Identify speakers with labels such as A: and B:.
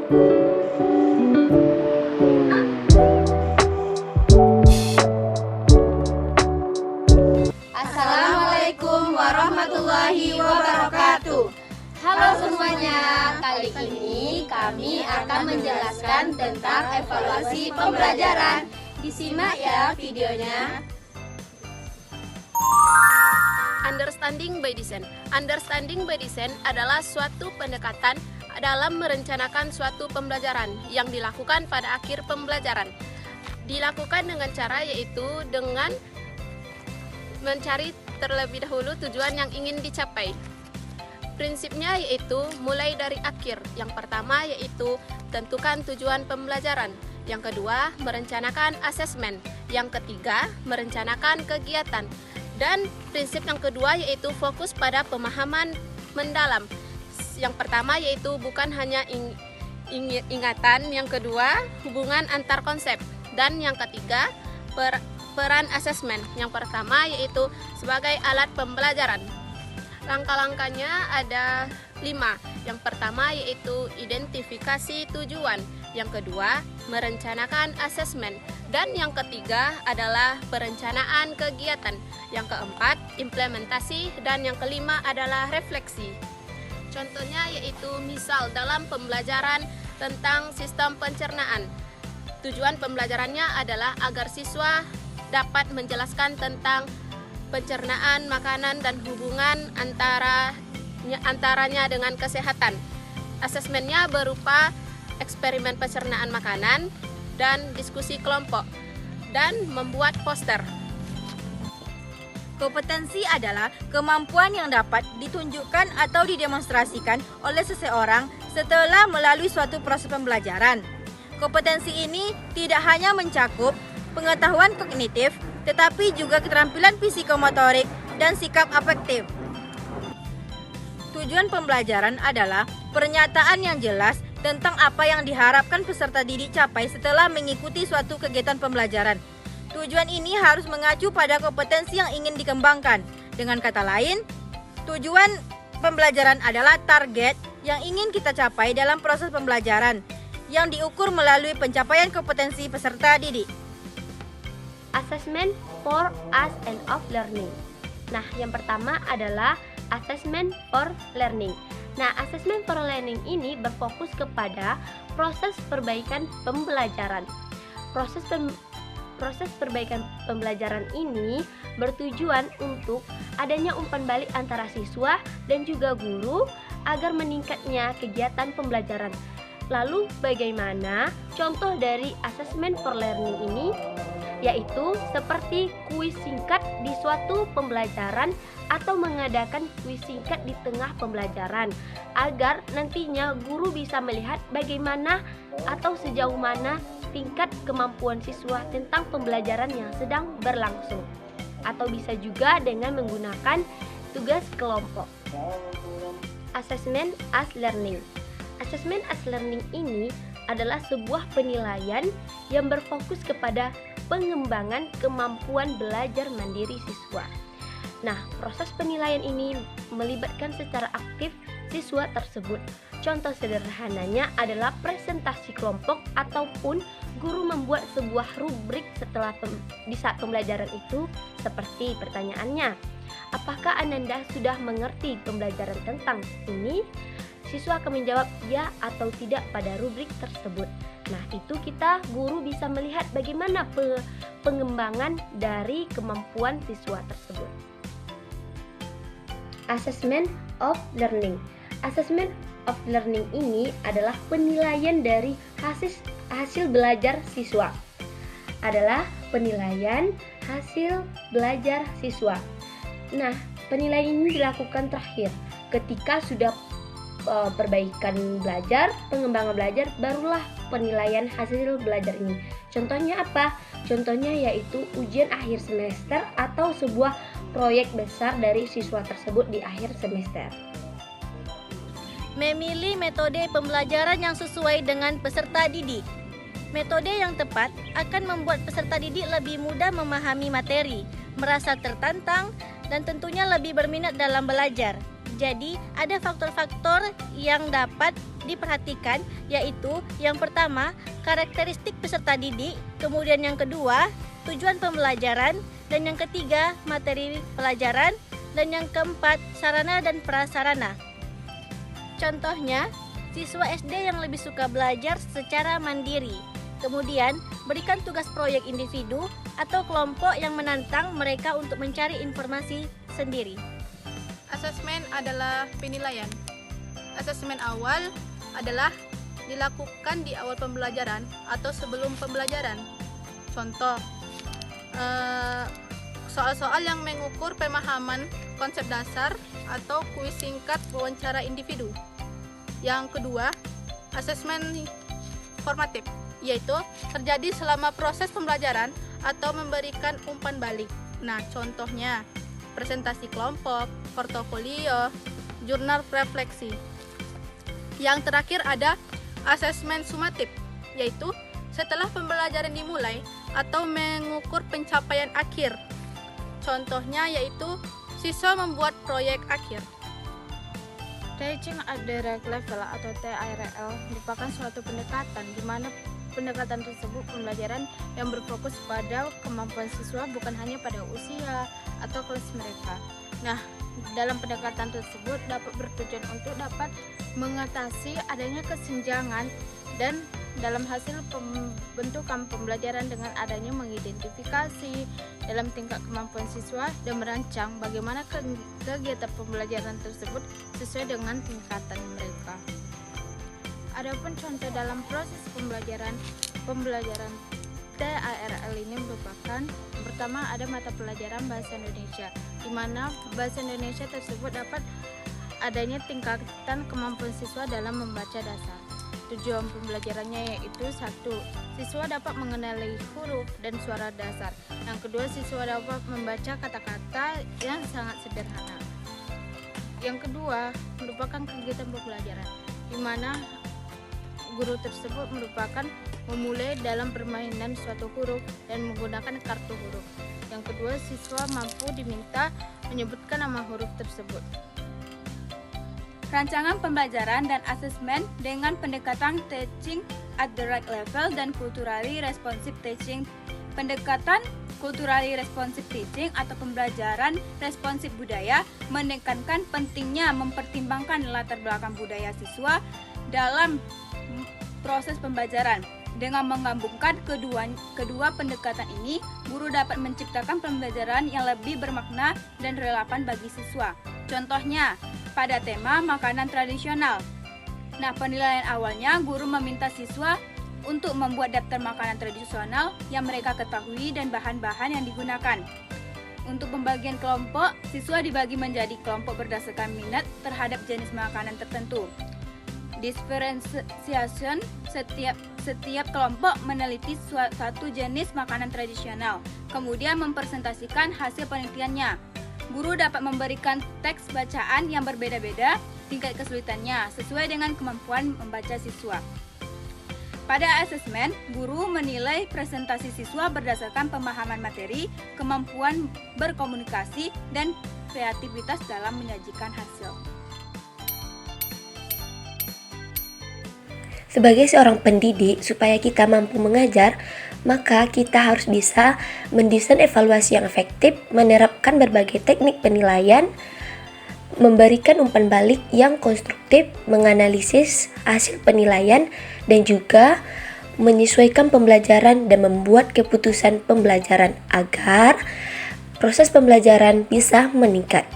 A: Assalamualaikum warahmatullahi wabarakatuh. Halo semuanya, kali ini kami akan menjelaskan tentang evaluasi pembelajaran. Disimak ya videonya.
B: Understanding by design. Understanding by design adalah suatu pendekatan dalam merencanakan suatu pembelajaran yang dilakukan pada akhir pembelajaran. Dilakukan dengan cara yaitu dengan mencari terlebih dahulu tujuan yang ingin dicapai. Prinsipnya yaitu mulai dari akhir. Yang pertama yaitu tentukan tujuan pembelajaran. Yang kedua, merencanakan asesmen. Yang ketiga, merencanakan kegiatan. Dan prinsip yang kedua yaitu fokus pada pemahaman mendalam. Yang pertama yaitu bukan hanya ingatan. Yang kedua, hubungan antar konsep. Dan yang ketiga, peran asesmen. Yang pertama yaitu sebagai alat pembelajaran. Langkah-langkahnya ada 5. Yang pertama yaitu identifikasi tujuan. Yang kedua, merencanakan asesmen. Dan yang ketiga adalah perencanaan kegiatan. Yang keempat, implementasi. Dan yang kelima adalah refleksi. Contohnya yaitu misal dalam pembelajaran tentang sistem pencernaan. Tujuan pembelajarannya adalah agar siswa dapat menjelaskan tentang pencernaan makanan dan hubungan antaranya dengan kesehatan. Asesmennya berupa eksperimen pencernaan makanan dan diskusi kelompok dan membuat poster.
C: Kompetensi adalah kemampuan yang dapat ditunjukkan atau didemonstrasikan oleh seseorang setelah melalui suatu proses pembelajaran. Kompetensi ini tidak hanya mencakup pengetahuan kognitif, tetapi juga keterampilan psikomotorik dan sikap afektif. Tujuan pembelajaran adalah pernyataan yang jelas tentang apa yang diharapkan peserta didik capai setelah mengikuti suatu kegiatan pembelajaran. Tujuan ini harus mengacu pada kompetensi yang ingin dikembangkan. Dengan kata lain, tujuan pembelajaran adalah target yang ingin kita capai dalam proses pembelajaran yang diukur melalui pencapaian kompetensi peserta didik.
D: Assessment for us and of learning. Nah, yang pertama adalah assessment for learning. Nah, assessment for learning ini berfokus kepada proses perbaikan pembelajaran. Proses perbaikan pembelajaran ini bertujuan untuk adanya umpan balik antara siswa dan juga guru agar meningkatnya kegiatan pembelajaran. Lalu bagaimana contoh dari assessment for learning ini? Yaitu seperti kuis singkat di suatu pembelajaran atau mengadakan kuis singkat di tengah pembelajaran agar nantinya guru bisa melihat bagaimana atau sejauh mana tingkat kemampuan siswa tentang pembelajaran yang sedang berlangsung. Atau bisa juga dengan menggunakan tugas kelompok. Assessment as learning. Assessment as learning ini adalah sebuah penilaian yang berfokus kepada pengembangan kemampuan belajar mandiri siswa. Nah, proses penilaian ini melibatkan secara aktif siswa tersebut. Contoh sederhananya adalah presentasi kelompok ataupun guru membuat sebuah rubrik di saat pembelajaran itu seperti pertanyaannya. Apakah Ananda sudah mengerti pembelajaran tentang ini? Siswa akan menjawab ya atau tidak pada rubrik tersebut. Nah, itu guru bisa melihat bagaimana pengembangan dari kemampuan siswa tersebut. Assessment of learning. Assessment of learning ini adalah penilaian dari hasil belajar siswa. Adalah penilaian hasil belajar siswa. Nah, penilaian ini dilakukan terakhir ketika sudah perbaikan belajar, pengembangan belajar, barulah penilaian hasil belajar ini. Contohnya apa? Contohnya yaitu ujian akhir semester atau sebuah proyek besar dari siswa tersebut di akhir semester.
C: Memilih metode pembelajaran yang sesuai dengan peserta didik. Metode yang tepat akan membuat peserta didik lebih mudah memahami materi, merasa tertantang, dan tentunya lebih berminat dalam belajar.
E: Jadi ada faktor-faktor yang dapat diperhatikan, yaitu yang pertama karakteristik peserta didik, kemudian yang kedua tujuan pembelajaran, dan yang ketiga materi pelajaran, dan yang keempat sarana dan prasarana. Contohnya, siswa SD yang lebih suka belajar secara mandiri. Kemudian, berikan tugas proyek individu atau kelompok yang menantang mereka untuk mencari informasi sendiri.
B: Asesmen adalah penilaian. Asesmen awal adalah dilakukan di awal pembelajaran atau sebelum pembelajaran. Contoh, soal-soal yang mengukur pemahaman konsep dasar atau kuis singkat wawancara individu. Yang kedua, asesmen formatif, yaitu terjadi selama proses pembelajaran atau memberikan umpan balik. Nah, contohnya presentasi kelompok, portofolio, jurnal refleksi. Yang terakhir ada asesmen sumatif, yaitu setelah pembelajaran dimulai atau mengukur pencapaian akhir. Contohnya yaitu siswa membuat proyek akhir.
F: Teaching at the right level atau TRL merupakan suatu pendekatan di mana pendekatan tersebut pembelajaran yang berfokus pada kemampuan siswa bukan hanya pada usia atau kelas mereka. Nah, dalam pendekatan tersebut dapat bertujuan untuk dapat mengatasi adanya kesenjangan dan dalam hasil pembentukan pembelajaran dengan adanya mengidentifikasi dalam tingkat kemampuan siswa dan merancang bagaimana kegiatan pembelajaran tersebut sesuai dengan tingkatan mereka. Adapun contoh dalam proses pembelajaran TARL ini merupakan yang pertama ada mata pelajaran bahasa Indonesia, di mana bahasa Indonesia tersebut dapat adanya tingkatan kemampuan siswa dalam membaca dasar. Tujuan pembelajarannya yaitu 1. Siswa dapat mengenali huruf dan suara dasar. Yang kedua, siswa dapat membaca kata-kata yang sangat sederhana. Yang kedua, merupakan kegiatan pembelajaran, di mana guru tersebut merupakan memulai dalam permainan suatu huruf dan menggunakan kartu huruf. Yang kedua, siswa mampu diminta menyebutkan nama huruf tersebut.
G: Rancangan pembelajaran dan asesmen dengan pendekatan teaching at the right level dan culturally responsive teaching. Pendekatan culturally responsive teaching atau pembelajaran responsif budaya menekankan pentingnya mempertimbangkan latar belakang budaya siswa dalam proses pembelajaran. Dengan menggabungkan kedua pendekatan ini, guru dapat menciptakan pembelajaran yang lebih bermakna dan relevan bagi siswa. Contohnya, pada tema makanan tradisional. Nah, penilaian awalnya guru meminta siswa untuk membuat daftar makanan tradisional yang mereka ketahui dan bahan-bahan yang digunakan. Untuk pembagian kelompok, siswa dibagi menjadi kelompok berdasarkan minat terhadap jenis makanan tertentu. Differentiation, setiap kelompok meneliti satu jenis makanan tradisional, kemudian mempresentasikan hasil penelitiannya. Guru dapat memberikan teks bacaan yang berbeda-beda tingkat kesulitannya sesuai dengan kemampuan membaca siswa. Pada asesmen, guru menilai presentasi siswa berdasarkan pemahaman materi, kemampuan berkomunikasi, dan kreativitas dalam menyajikan hasil.
D: Sebagai seorang pendidik, supaya kita mampu mengajar, maka kita harus bisa mendesain evaluasi yang efektif, menerapkan berbagai teknik penilaian, memberikan umpan balik yang konstruktif, menganalisis hasil penilaian, dan juga menyesuaikan pembelajaran dan membuat keputusan pembelajaran agar proses pembelajaran bisa meningkat.